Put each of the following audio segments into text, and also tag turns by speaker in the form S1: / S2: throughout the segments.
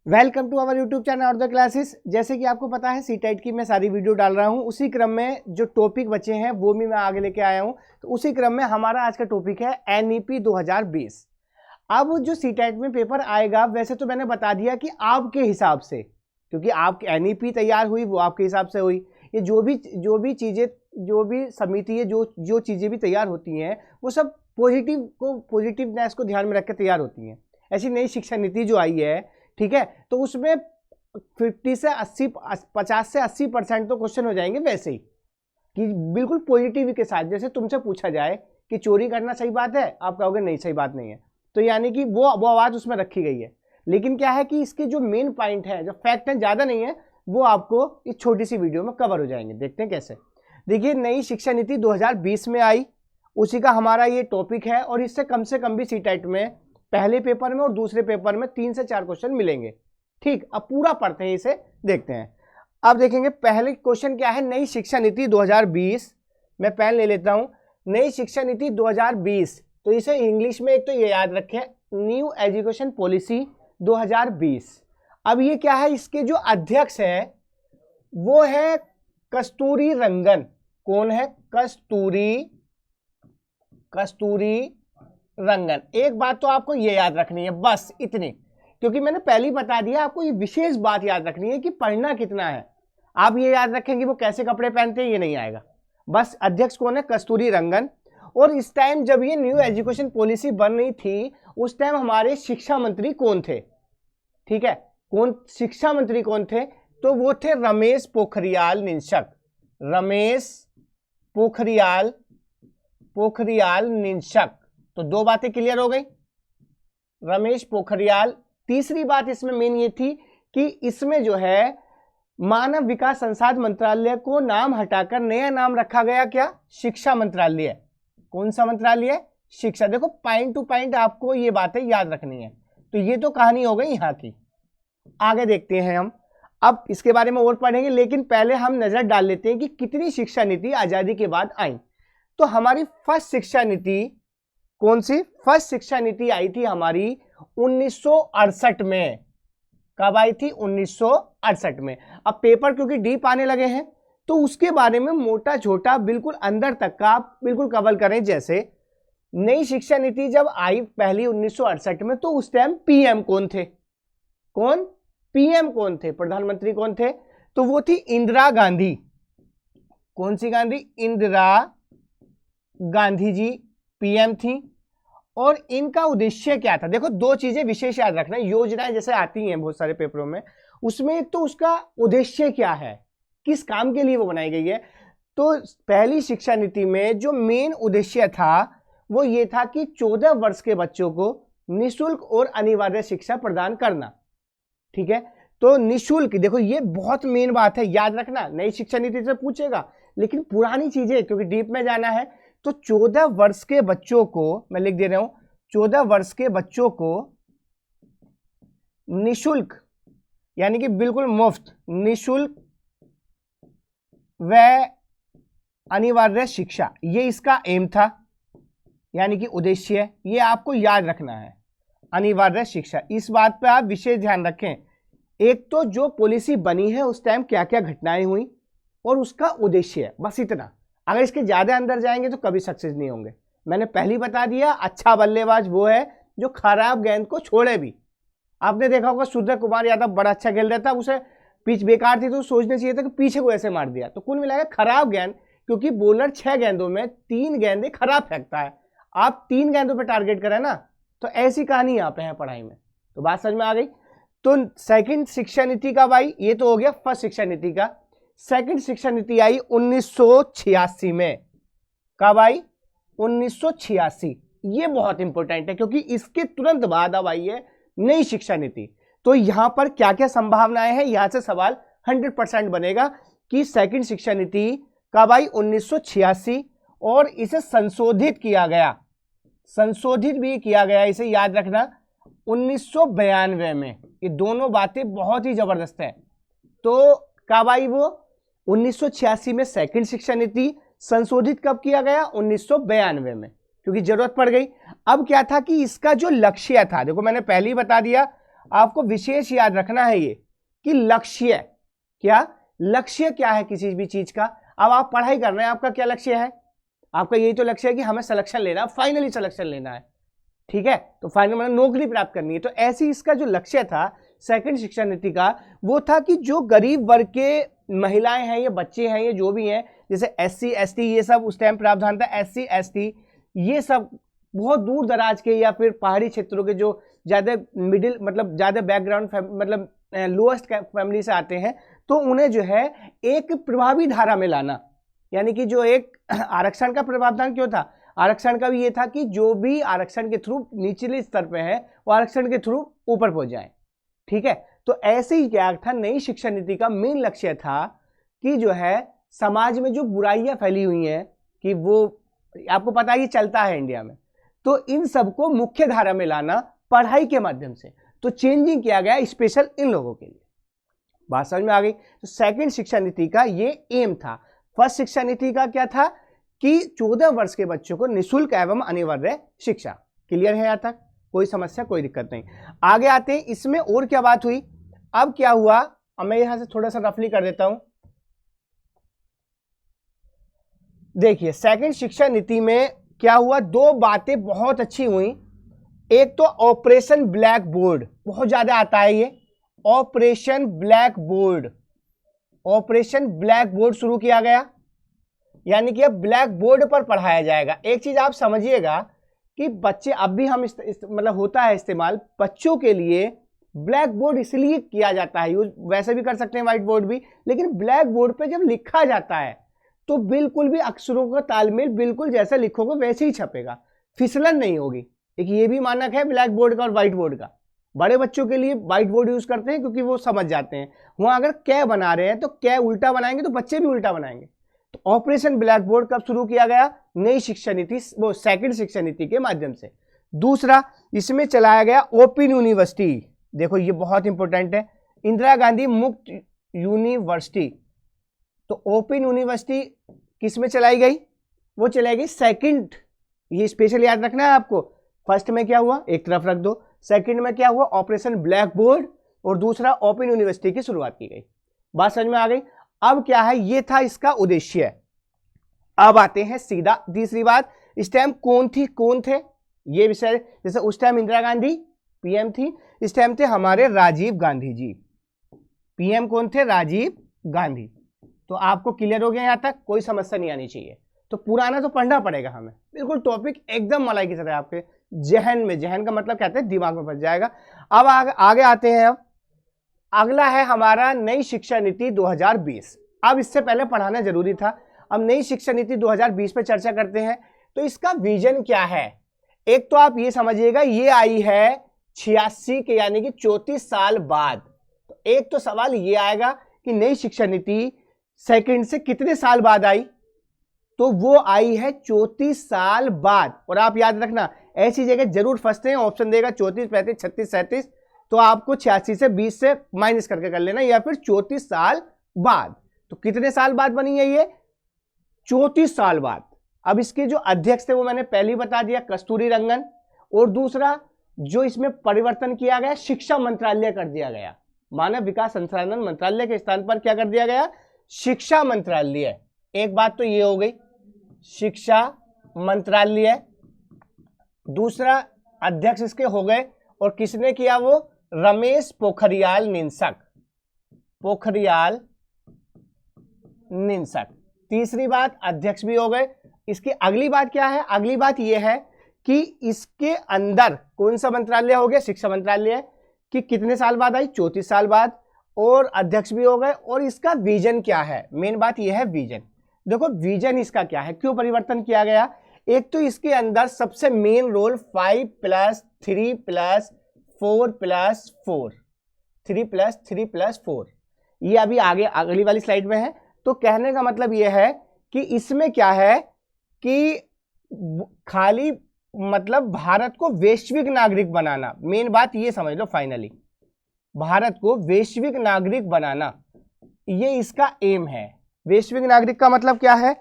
S1: Welcome to our YouTube channel और the classes. जैसे कि आपको पता है सीटेट की मैं सारी वीडियो डाल रहा हूं, उसी क्रम में जो टॉपिक बचे हैं वो भी मैं आगे लेके आया हूं। तो उसी क्रम में हमारा आज का टॉपिक है एनईपी 2020। अब जो सीटेट में पेपर आएगा वैसे तो मैंने बता दिया कि आपके हिसाब से, क्योंकि आप एनईपी तैयार हुई वो आपके हिसाब से हुई। ये जो भी चीज़ें, जो भी समिति है, जो चीज़ें भी तैयार होती हैं वो सब पॉजिटिवनेस को ध्यान में रख के तैयार होती हैं। ऐसी नई शिक्षा नीति जो आई है, ठीक है, तो उसमें 50 से 80% तो क्वेश्चन हो जाएंगे वैसे ही, कि बिल्कुल पॉजिटिव के साथ। जैसे तुमसे पूछा जाए कि चोरी करना सही बात है, आप कहोगे नहीं सही बात नहीं है, तो यानी कि वो आवाज़ उसमें रखी गई है। लेकिन क्या है कि इसके जो मेन पॉइंट है, जो फैक्ट है, ज़्यादा नहीं है, वो आपको इस छोटी सी वीडियो में कवर हो जाएंगे। देखते हैं कैसे। देखिए, नई शिक्षा नीति 2020 में आई, उसी का हमारा ये टॉपिक है। और इससे कम से कम भी सीटेट में पहले पेपर में और दूसरे पेपर में 3 से 4 क्वेश्चन मिलेंगे। ठीक, अब पूरा पढ़ते हैं, इसे देखते हैं। अब देखेंगे पहले क्वेश्चन क्या है, नई शिक्षा नीति 2020। मैं पेन ले लेता हूं। नई शिक्षा नीति 2020, तो इसे इंग्लिश में एक तो ये याद रखें, न्यू एजुकेशन पॉलिसी 2020। अब ये क्या है, इसके जो अध्यक्ष है वो है कस्तूरी रंगन। कौन है? कस्तूरी रंगन। एक बात तो आपको ये याद रखनी है, बस इतनी, क्योंकि मैंने पहले ही बता दिया, आपको ये विशेष बात याद रखनी है कि पढ़ना कितना है। आप ये याद रखेंगे वो कैसे कपड़े पहनते हैं, ये नहीं आएगा। बस अध्यक्ष कौन है? कस्तूरी रंगन। और इस टाइम जब ये न्यू एजुकेशन पॉलिसी बन रही थी, उस टाइम हमारे शिक्षा मंत्री कौन थे? ठीक है, कौन शिक्षा मंत्री कौन थे? तो वो थे रमेश पोखरियाल निशंक। रमेश पोखरियाल निशंक। तो दो बातें क्लियर हो गई, रमेश पोखरियाल। तीसरी बात इसमें मेन ये थी कि इसमें जो है मानव विकास संसाधन मंत्रालय को नाम हटाकर नया नाम रखा गया, क्या? शिक्षा मंत्रालय। कौन सा मंत्रालय? शिक्षा। देखो, पॉइंट टू पॉइंट आपको ये बातें याद रखनी है। तो ये तो कहानी हो गई यहाँ की। आगे देखते हैं हम, अब इसके बारे में और पढ़ेंगे, लेकिन पहले हम नजर डाल लेते हैं कि कितनी शिक्षा नीति आजादी के बाद आई। तो हमारी फर्स्ट शिक्षा नीति कौन सी? फर्स्ट शिक्षा नीति आई थी हमारी 1968 में। कब आई थी? 1968 में। अब पेपर क्योंकि डीप आने लगे हैं, तो उसके बारे में मोटा छोटा बिल्कुल अंदर तक का बिल्कुल कवर करें। जैसे नई शिक्षा नीति जब आई पहली 1968 में, तो उस टाइम पीएम कौन थे? कौन? पीएम कौन थे? प्रधानमंत्री कौन थे? तो वो थी इंदिरा गांधी। कौन सी गांधी? इंदिरा गांधी जी पीएम थी। और इनका उद्देश्य क्या था? देखो, दो चीजें विशेष याद रखना। योजनाएं जैसे आती हैं बहुत सारे पेपरों में, उसमें एक तो उसका उद्देश्य क्या है, किस काम के लिए वो बनाई गई है। तो पहली शिक्षा नीति में जो मेन उद्देश्य था वो ये था कि 14 वर्ष के बच्चों को निःशुल्क और अनिवार्य शिक्षा प्रदान करना। ठीक है, तो निःशुल्क, देखो ये बहुत मेन बात है, याद रखना। नई शिक्षा नीति से पूछेगा, लेकिन पुरानी चीजें क्योंकि डीप में जाना है, तो 14 वर्ष के बच्चों को, मैं लिख दे रहा हूं, 14 वर्ष के बच्चों को निःशुल्क, यानी कि बिल्कुल मुफ्त, निःशुल्क व अनिवार्य शिक्षा, ये इसका एम था, यानी कि उद्देश्य। ये आपको याद रखना है, अनिवार्य शिक्षा। इस बात पे आप विशेष ध्यान रखें। एक तो जो पॉलिसी बनी है उस टाइम क्या क्या घटनाएं हुई और उसका उद्देश्य, बस इतना। अगर इसके ज्यादा अंदर जाएंगे तो कभी सक्सेस नहीं होंगे। मैंने पहले बता दिया, अच्छा बल्लेबाज वो है जो खराब गेंद को छोड़े भी। आपने देखा होगा सूर्य कुमार यादव बड़ा अच्छा खेल रहा था, उसे पिच बेकार थी तो सोचना चाहिए था कि पीछे को ऐसे मार दिया, तो कुल मिलाकर खराब गेंद, क्योंकि बॉलर 6 गेंदों में 3 गेंदें खराब फेंकता है। आप 3 गेंदों पर टारगेट करें ना, तो ऐसी कहानी यहाँ पे है पढ़ाई में। तो बात समझ में आ गई। तो सेकंड शिक्षा नीति का भाई, ये तो हो गया फर्स्ट शिक्षा नीति का। सेकंड शिक्षा नीति आई 1986 में। कब आई? 1986। ये बहुत इंपॉर्टेंट है क्योंकि इसके तुरंत बाद अब आई है नई शिक्षा नीति। तो यहां पर क्या क्या संभावनाएं हैं, यहां से सवाल 100% बनेगा कि सेकंड शिक्षा नीति कब आई? 1986। और इसे संशोधित किया गया, संशोधित भी किया गया, इसे याद रखना, 1992 में। ये दोनों बातें बहुत ही जबरदस्त है। तो कब आई वो? 1986 में सेकंड शिक्षा नीति। संशोधित कब किया गया? 1992 में, क्योंकि जरूरत पड़ गई। अब क्या था कि इसका जो लक्ष्य था, देखो मैंने पहले ही बता दिया, आपको विशेष याद रखना है ये कि लक्ष्य क्या है किसी भी चीज का। अब आप पढ़ाई कर रहे हैं, आपका क्या लक्ष्य है? आपका यही तो लक्ष्य है कि हमें सिलेक्शन लेना है, फाइनली सिलेक्शन लेना है, ठीक है, तो फाइनल मतलब नौकरी प्राप्त करनी है। तो ऐसी इसका जो लक्ष्य था सेकंड शिक्षा नीति का, वो था कि जो गरीब वर्ग के महिलाएं हैं, ये बच्चे हैं, ये जो भी हैं, जैसे SC ST, ये सब उस टाइम प्रावधान था, SC ST, ये सब बहुत दूर दराज के या फिर पहाड़ी क्षेत्रों के जो ज्यादा मिडिल मतलब ज्यादा बैकग्राउंड मतलब लोएस्ट फैमिली से आते हैं, तो उन्हें जो है एक प्रभावी धारा में लाना, यानी कि जो एक आरक्षण का प्रावधान क्यों था, आरक्षण का भी ये था कि जो भी आरक्षण के थ्रू निचले स्तर पे है वो आरक्षण के थ्रू ऊपर पहुंच जाए, ठीक है। तो ऐसे ही क्या था, नई शिक्षा नीति का मेन लक्ष्य था कि जो है समाज में जो बुराइयां फैली हुई हैं, कि वो आपको पता ही चलता है इंडिया में, तो इन सबको मुख्य धारा में लाना पढ़ाई के माध्यम से। तो चेंजिंग किया गया स्पेशल इन लोगों के लिए। बात समझ में आ गई? तो सेकंड शिक्षा नीति का ये एम था। फर्स्ट शिक्षा नीति का क्या था कि 14 वर्ष के बच्चों को निःशुल्क एवं अनिवार्य शिक्षा। क्लियर है? यहां तक कोई समस्या, कोई दिक्कत नहीं। आगे आते हैं, इसमें और क्या बात हुई। अब क्या हुआ, अब मैं यहां से थोड़ा सा रफली कर देता हूं। देखिए सेकंड शिक्षा नीति में क्या हुआ, दो बातें बहुत अच्छी हुई। एक तो ऑपरेशन ब्लैक बोर्ड, बहुत ज्यादा आता है ये, operation black board, operation black board शुरू किया गया, यानी कि अब ब्लैक बोर्ड पर पढ़ाया जाएगा। एक चीज आप समझिएगा कि बच्चे, अब भी हम मतलब होता है इस्तेमाल बच्चों के लिए ब्लैक बोर्ड इसलिए किया जाता है यूज, वैसे भी कर सकते हैं व्हाइट बोर्ड भी, लेकिन ब्लैक बोर्ड पे जब लिखा जाता है तो बिल्कुल भी अक्षरों का तालमेल बिल्कुल जैसा लिखोगे वैसे ही छपेगा, फिसलन नहीं होगी। एक ये भी मानक है ब्लैक बोर्ड का और व्हाइट बोर्ड का। बड़े बच्चों के लिए व्हाइट बोर्ड यूज करते हैं क्योंकि वो समझ जाते हैं, वहां अगर कै बना रहे हैं तो कै उल्टा बनाएंगे तो बच्चे भी उल्टा बनाएंगे। तो ऑपरेशन ब्लैक बोर्ड कब शुरू किया गया, नई शिक्षा नीति, वो सेकंड शिक्षा नीति के माध्यम से। दूसरा, इसमें चलाया गया ओपन यूनिवर्सिटी। देखो ये बहुत इंपॉर्टेंट है, इंदिरा गांधी मुक्त यूनिवर्सिटी। तो ओपन यूनिवर्सिटी किस में चलाई गई, वो चलाई गई सेकंड, ये स्पेशल याद रखना है आपको। फर्स्ट में क्या हुआ, एक तरफ रख दो, सेकंड में क्या हुआ, ऑपरेशन ब्लैक बोर्ड, और दूसरा ओपन यूनिवर्सिटी की शुरुआत की गई। बात समझ में आ गई? अब क्या है, ये था इसका उद्देश्य। अब आते हैं सीधा तीसरी बात, इस टाइम कौन थे ये विषय, जैसे उस टाइम इंदिरा गांधी PM थी, इस टाइम थे हमारे राजीव गांधी जी। PM कौन थे, राजीव गांधी। तो आपको क्लियर हो गया यहां तक, कोई समस्या नहीं आनी चाहिए। तो पुराना तो पढ़ना पड़ेगा हमें, बिल्कुल टॉपिक एकदम मलाई की तरह आपके जहन में, जहन का मतलब कहते हैं दिमाग में बच जाएगा। अब आगे आते हैं। अब अगला है हमारा नई शिक्षा नीति 2020। अब इससे पहले पढ़ाना जरूरी था, अब नई शिक्षा नीति 2020 पे चर्चा करते हैं। तो इसका विजन क्या है, एक तो आप ये समझिएगा, ये आई है 86 के यानी कि 34 साल बाद। तो एक तो सवाल ये आएगा कि नई शिक्षा नीति सेकंड से कितने साल बाद आई, तो वो आई है 34 साल बाद। और आप याद रखना ऐसी जगह जरूर फंसते हैं, ऑप्शन देगा 34, 35, 36, 37, तो आपको 86 से 20 से माइनस करके कर लेना, या फिर 34 साल बाद। तो कितने साल बाद बनी है ये, 34 साल बाद। अब इसके जो अध्यक्ष थे वो मैंने पहले ही बता दिया, कस्तूरी रंगन। और दूसरा जो इसमें परिवर्तन किया गया, शिक्षा मंत्रालय कर दिया गया, मानव विकास संसाधन मंत्रालय के स्थान पर क्या कर दिया गया, शिक्षा मंत्रालय। एक बात तो ये हो गई, शिक्षा मंत्रालय। दूसरा अध्यक्ष इसके हो गए, और किसने किया, वो रमेश पोखरियाल निशंक, पोखरियाल निशंक। तीसरी बात, अध्यक्ष भी हो गए। इसकी अगली बात क्या है, अगली बात यह है कि इसके अंदर कौन सा मंत्रालय हो गया, शिक्षा मंत्रालय, कि कितने साल बाद आई, 34 साल बाद, और अध्यक्ष भी हो गए। और इसका विजन क्या है, मेन बात यह है विजन। देखो विजन इसका क्या है, क्यों परिवर्तन किया गया। एक तो इसके अंदर सबसे मेन रोल 5+3+4+4, 3+3+4, ये अभी आगे अगली वाली स्लाइड में है। तो कहने का मतलब यह है कि इसमें क्या है कि खाली मतलब भारत को वैश्विक नागरिक बनाना, मेन बात ये समझ लो फाइनली, भारत को वैश्विक नागरिक बनाना, ये इसका एम है। वैश्विक नागरिक का मतलब क्या है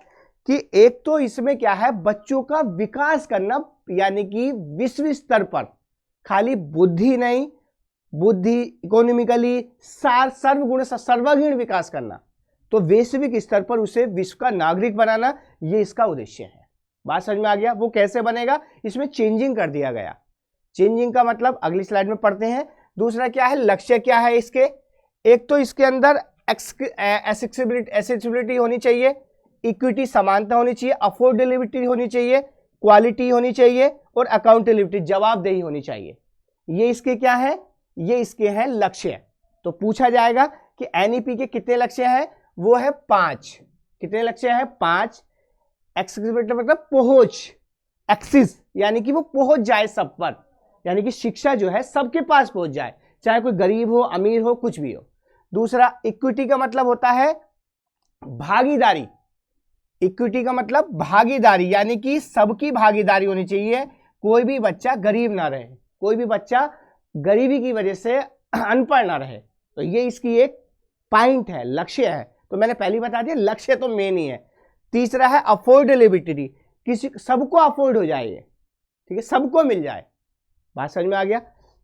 S1: कि एक तो इसमें क्या है, बच्चों का विकास करना, यानी कि विश्व स्तर पर खाली बुद्धि नहीं, बुद्धि, इकोनॉमिकली, सर्वगुण सर्वांगीण विकास करना। तो वैश्विक स्तर पर उसे विश्व का नागरिक बनाना, ये इसका उद्देश्य है। बात समझ में आ गया? वो कैसे बनेगा, इसमें चेंजिंग कर दिया गया। चेंजिंग का मतलब अगली स्लाइड में पढ़ते हैं। दूसरा क्या है, लक्ष्य क्या है इसके? एक तो इसके अंदर एक्सेसिबिलिटी होनी चाहिए, इक्विटी समानता होनी चाहिए, अफोर्डेबिलिटी होनी चाहिए, क्वालिटी होनी चाहिए और अकाउंटेबिलिटी जवाबदेही होनी चाहिए। ये इसके क्या है, ये इसके हैं लक्ष्य। तो पूछा जाएगा कि एनईपी के कितने लक्ष्य हैं? वो है 5। कितने लक्ष्य हैं? 5। एक्सेसिबिलिटी मतलब पहुंच, एक्सिस यानी कि वो पहुंच जाए सब पर, यानी कि शिक्षा जो है सबके पास पहुंच जाए, चाहे कोई गरीब हो, अमीर हो, कुछ भी हो। दूसरा, इक्विटी का मतलब होता है भागीदारी। इक्विटी का मतलब भागीदारी, यानी कि सबकी भागीदारी होनी चाहिए, कोई भी बच्चा गरीब ना रहे, कोई भी बच्चा गरीबी की वजह से अनपढ़ ना रहे। तो ये इसकी एक पॉइंट है, लक्ष्य है। तो मैंने पहले बता दिया लक्ष्य तो मेन ही है। तीसरा है अफोर्डेबिलिटी, किसी सबको अफोर्ड हो जाए, ठीक है, सबको मिल जाए। बात समझ में आ गया?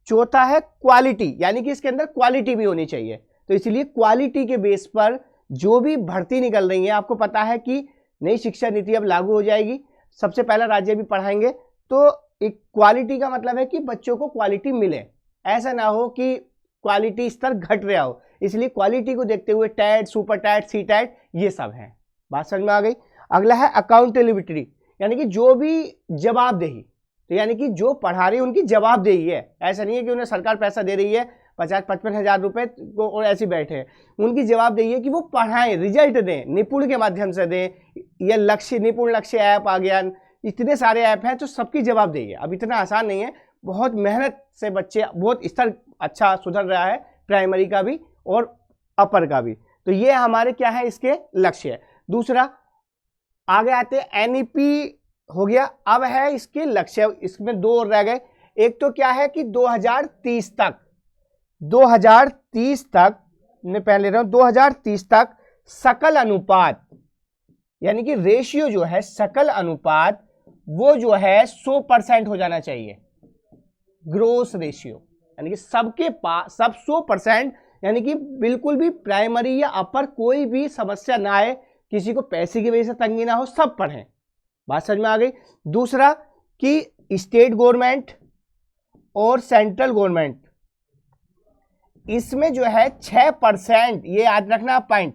S1: चौथा है क्वालिटी, यानी कि इसके अंदर क्वालिटी भी होनी चाहिए। तो इसलिए क्वालिटी के बेस पर जो भी भर्ती निकल रही है, आपको पता है कि नई शिक्षा नीति अब लागू हो जाएगी, सबसे पहला राज्य भी पढ़ाएंगे। तो एक क्वालिटी का मतलब है कि बच्चों को क्वालिटी मिले, ऐसा ना हो कि क्वालिटी स्तर घट रहा हो। इसलिए क्वालिटी को देखते हुए टैट, सुपर टैट, सी टैट ये सब है। बात समझ में आ गई? अगला है अकाउंटेबिलिटी, यानी कि जो भी जवाबदेही, तो यानी कि जो पढ़ा रही है उनकी जवाबदेही है। ऐसा नहीं है कि उन्हें सरकार पैसा दे रही है 50-55 हज़ार रुपए को और ऐसे बैठे हैं। उनकी जवाबदेही है कि वो पढ़ाएं, रिजल्ट दें, निपुण के माध्यम से दें। यह लक्ष्य, निपुण लक्ष्य ऐप आ गया, इतने सारे ऐप हैं, तो सबकी जवाबदेही है। अब इतना आसान नहीं है, बहुत मेहनत से बच्चे, बहुत स्तर अच्छा सुधर रहा है, प्राइमरी का भी और अपर का भी। तो ये हमारे क्या है, इसके लक्ष्य है। दूसरा, आगे आते हैं, एनईपी हो गया। अब है इसके लक्ष्य, इसमें 2 और रह गए। एक तो क्या है कि 2030 तक मैं पहले ले रहा हूं, 2030 तक सकल अनुपात, यानी कि रेशियो जो है, सकल अनुपात, वो जो है 100% हो जाना चाहिए। ग्रोस रेशियो, यानी कि सबके पास सब 100%, यानी कि बिल्कुल भी प्राइमरी या अपर कोई भी समस्या ना आए, किसी को पैसे की वजह से तंगी ना हो, सब पढ़ें। बात समझ में आ गई? दूसरा कि स्टेट गवर्नमेंट और सेंट्रल गवर्नमेंट, इसमें जो है 6%, ये याद रखना पॉइंट,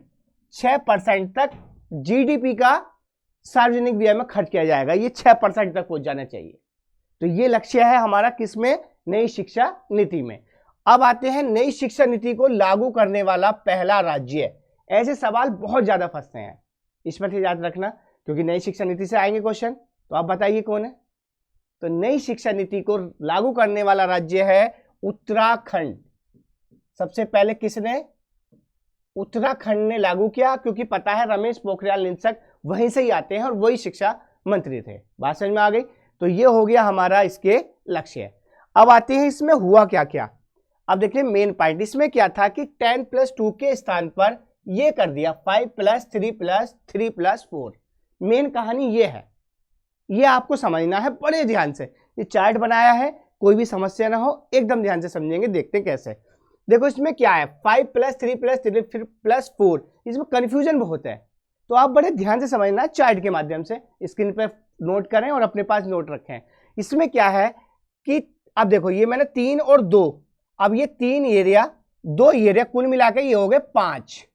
S1: 6% तक जीडीपी का सार्वजनिक व्यय में खर्च किया जाएगा। ये 6% तक पहुंच जाना चाहिए। तो ये लक्ष्य है हमारा किसमें, नई शिक्षा नीति में। अब आते हैं नई शिक्षा नीति को लागू करने वाला पहला राज्य। ऐसे सवाल बहुत ज्यादा फंसते हैं, इसमें से याद रखना, क्योंकि नई शिक्षा नीति से आएंगे क्वेश्चन। तो आप बताइए कौन है? तो नई शिक्षा नीति को लागू करने वाला राज्य है उत्तराखंड। सबसे पहले किसने? उत्तराखंड ने लागू किया, क्योंकि पता है रमेश पोखरियाल निशंक वहीं से ही आते हैं और वही शिक्षा मंत्री थे। बात समझ में आ गई? तो ये हो गया हमारा इसके लक्ष्य। अब आते हैं इसमें हुआ क्या क्या। अब देखिए मेन पॉइंट इसमें क्या था कि 10+2 के स्थान पर ये कर दिया 5+3+3+4। मेन कहानी ये है, ये आपको समझना है बड़े ध्यान से। ये चार्ट बनाया है, कोई भी समस्या ना हो, एकदम ध्यान से समझेंगे। देखते हैं कैसे। देखो इसमें क्या है, 5+3+3+4, इसमें कंफ्यूजन बहुत है, तो आप बड़े ध्यान से समझना चार्ट के माध्यम से। स्क्रीन पे नोट करें और अपने पास नोट रखें। इसमें क्या है कि अब देखो ये मैंने 3 और 2, अब ये 3 एरिया, 2 एरिया, कुल मिला के ये हो गए 5।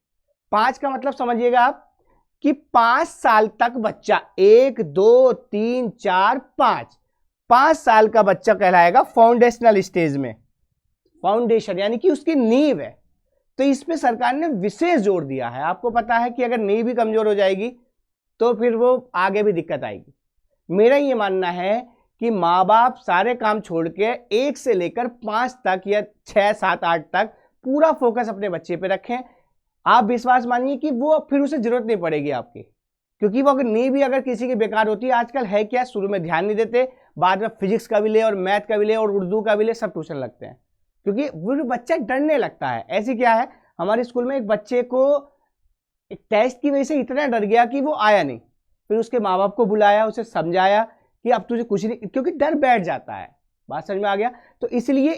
S1: 5 का मतलब समझिएगा आप कि 5 साल तक बच्चा, 1 2 3 4 5 साल का बच्चा कहलाएगा फाउंडेशनल स्टेज में। फाउंडेशन यानी कि उसकी नींव है। तो इसमें सरकार ने विशेष जोर दिया है। आपको पता है कि अगर नींव भी कमजोर हो जाएगी तो फिर वो आगे भी दिक्कत आएगी। मेरा ये मानना है कि माँ बाप सारे काम छोड़ के 1 से लेकर 5 तक या 6 7 8 तक पूरा फोकस अपने बच्चे पे रखें। आप विश्वास मानिए कि वो फिर उसे जरूरत नहीं पड़ेगी आपकी, क्योंकि वो अगर नींव भी अगर किसी की बेकार होती है, आजकल है क्या, शुरू में ध्यान नहीं देते, बाद में फिजिक्स का भी ले और मैथ का भी ले और उर्दू का भी ले, सब ट्यूशन लगते हैं, क्योंकि वो बच्चा डरने लगता है। ऐसी क्या है, हमारे स्कूल में एक बच्चे को एक टेस्ट की वजह से इतना डर गया कि वो आया नहीं। फिर उसके माँ बाप को बुलाया, उसे समझाया कि अब तुझे कुछ नहीं, क्योंकि डर बैठ जाता है। बात समझ में आ गया? तो इसलिए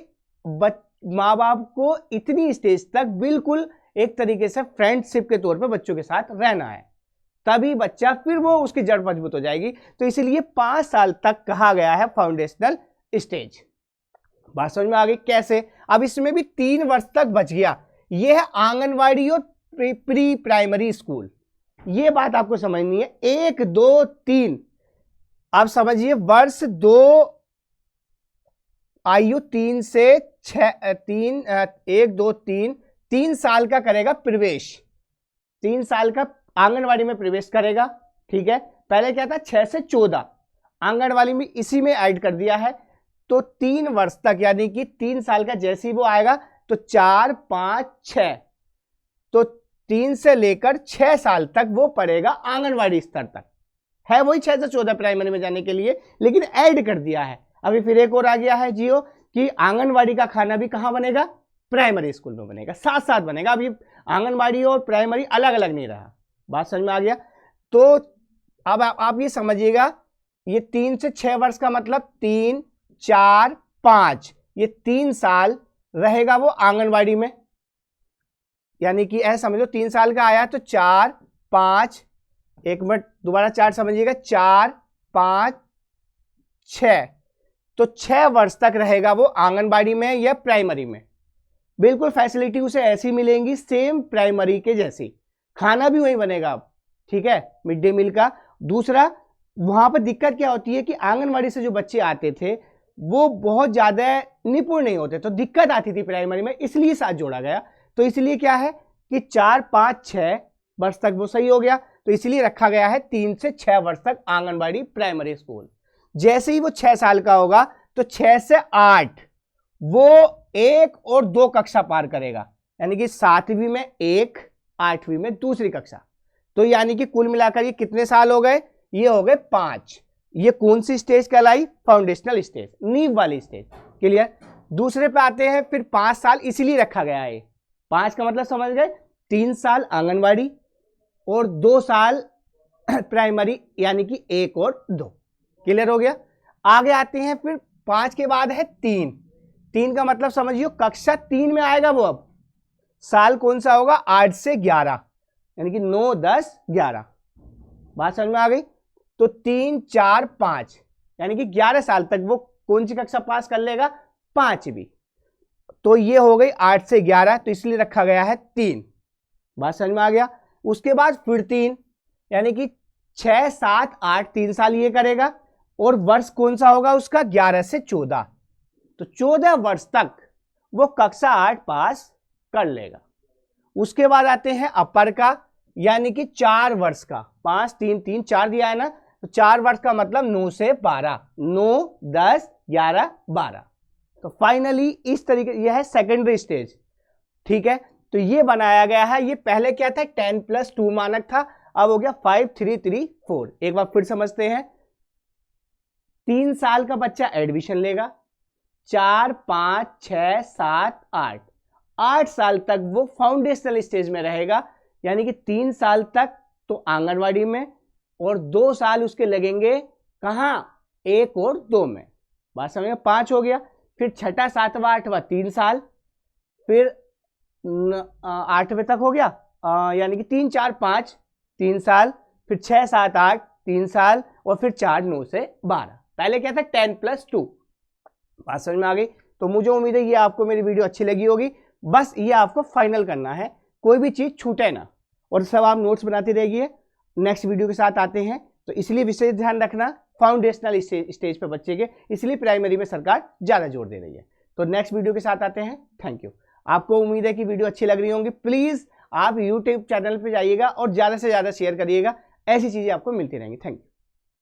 S1: माँ बाप को इतनी स्टेज तक बिल्कुल एक तरीके से फ्रेंडशिप के तौर पे बच्चों के साथ रहना है, तभी बच्चा फिर वो उसकी जड़ मजबूत हो जाएगी। तो इसलिए 5 साल तक कहा गया है फाउंडेशनल स्टेज। बात समझ में आ गई कैसे? अब इसमें भी 3 वर्ष तक बच गया, ये है आंगनवाड़ी और प्री प्राइमरी स्कूल। ये बात आपको समझनी है, 1 2 3। अब समझिए वर्ष 2 आयु 3 से 6 3 1 2 3 3 साल का करेगा प्रवेश, 3 साल का आंगनवाड़ी में प्रवेश करेगा। ठीक है, पहले क्या था 6 से 14, आंगनवाड़ी में इसी में ऐड कर दिया है। तो 3 वर्ष तक यानी कि 3 साल का जैसे ही वो आएगा तो 4 5 6, तो 3 से लेकर 6 साल तक वो पढ़ेगा आंगनवाड़ी स्तर तक, है वही 6 से 14 प्राइमरी में जाने के लिए, लेकिन ऐड कर दिया है। अभी फिर एक और आ गया है जियो कि आंगनवाड़ी का खाना भी कहां बनेगा? प्राइमरी स्कूल में बनेगा, साथ साथ बनेगा। अभी आंगनवाड़ी और प्राइमरी अलग अलग नहीं रहा। बात समझ में आ गया? तो अब आप ये समझिएगा, ये 3 से 6 वर्ष का मतलब 3 4 5, ये 3 साल रहेगा वो आंगनवाड़ी में, यानी कि ऐसा समझ लो 3 साल का आया तो 4 5, एक मिनट दोबारा 4 समझिएगा, 4 5 6, तो 6 वर्ष तक रहेगा वो आंगनबाड़ी में या प्राइमरी में। बिल्कुल फैसिलिटी उसे ऐसी मिलेंगी सेम प्राइमरी के जैसी, खाना भी वही बनेगा। ठीक है, मिड डे मील का। दूसरा, वहां पर दिक्कत क्या होती है कि आंगनबाड़ी से जो बच्चे आते थे वो बहुत ज्यादा निपुण नहीं होते, तो दिक्कत आती थी प्राइमरी में, इसलिए साथ जोड़ा गया। तो इसलिए क्या है कि 4 5 6 वर्ष तक वो सही हो गया, तो इसलिए रखा गया है 3 से 6 वर्ष तक आंगनबाड़ी प्राइमरी स्कूल। जैसे ही वो 6 साल का होगा तो 6 से 8 वो 1 और 2 कक्षा पार करेगा, यानी कि 7वीं में 1, 8वीं में दूसरी कक्षा। तो यानी कि कुल मिलाकर ये कितने साल हो गए? ये हो गए 5। ये कौन सी स्टेज कहलाई? फाउंडेशनल स्टेज, नींव वाली स्टेज। क्लियर? दूसरे पे आते हैं फिर 5 साल, इसीलिए रखा गया है 5 का मतलब समझ गए, 3 साल आंगनवाड़ी और 2 साल प्राइमरी, यानी कि 1 और 2। क्लियर हो गया? आगे आते हैं फिर 5 के बाद है 3। 3 का मतलब समझिए कक्षा 3 में आएगा वो। अब साल कौन सा होगा? 8 से 11, यानी कि 9 10 11। बात समझ में आ गई? तो 3 4 5, यानी कि 11 साल तक वो कौन सी कक्षा पास कर लेगा? 5वीं। तो ये हो गई 8 से 11, तो इसलिए रखा गया है 3। बात समझ में आ गया? उसके बाद फिर 3, यानी कि 6 7 8, 3 साल ये करेगा, और वर्ष कौन सा होगा उसका? 11 से 14। तो 14 वर्ष तक वो कक्षा 8 पास कर लेगा। उसके बाद आते हैं अपर का, यानी कि 4 वर्ष का, 5 3 3 4 दिया है ना, तो 4 वर्ष का मतलब 9 से 12, 9 10 11 12। तो फाइनली इस तरीके, यह है सेकेंडरी स्टेज। ठीक है, तो ये बनाया गया है। ये पहले क्या था? 10+2 मानक था, अब हो गया 5 3 3 4। एक बार फिर समझते हैं। 3 साल का बच्चा एडमिशन लेगा, 4 5 6 7 8, 8 साल तक वो फाउंडेशनल स्टेज में रहेगा, यानी कि 3 साल तक तो आंगनवाड़ी में, और 2 साल उसके लगेंगे कहां? 1 और 2 में। बात समझ में? 5 हो गया। फिर 6ठा 7वां 8वां 3 साल, फिर 8वें तक हो गया, यानी कि 3 4 5 3 साल, फिर 6 7 8 3 साल, और फिर 4 9 से 12। पहले क्या था? 10+2। बात समझ में आ गई? तो मुझे उम्मीद है ये आपको मेरी वीडियो अच्छी लगी होगी। बस ये आपको फाइनल करना है, कोई भी चीज छूटे ना, और सब आप नोट्स बनाते रहिए। नेक्स्ट वीडियो के साथ आते हैं, तो इसलिए विशेष ध्यान रखना फाउंडेशनल स्टेज पे बच्चे के, इसलिए प्राइमरी में सरकार ज्यादा जोर दे रही है। तो नेक्स्ट वीडियो के साथ आते हैं। Thank you. आपको उम्मीद है कि वीडियो अच्छी लग रही होंगी। प्लीज आप यूट्यूब चैनल पे जाइएगा और ज्यादा से ज्यादा शेयर करिएगा, ऐसी चीजें आपको मिलती रहेंगी। Thank you.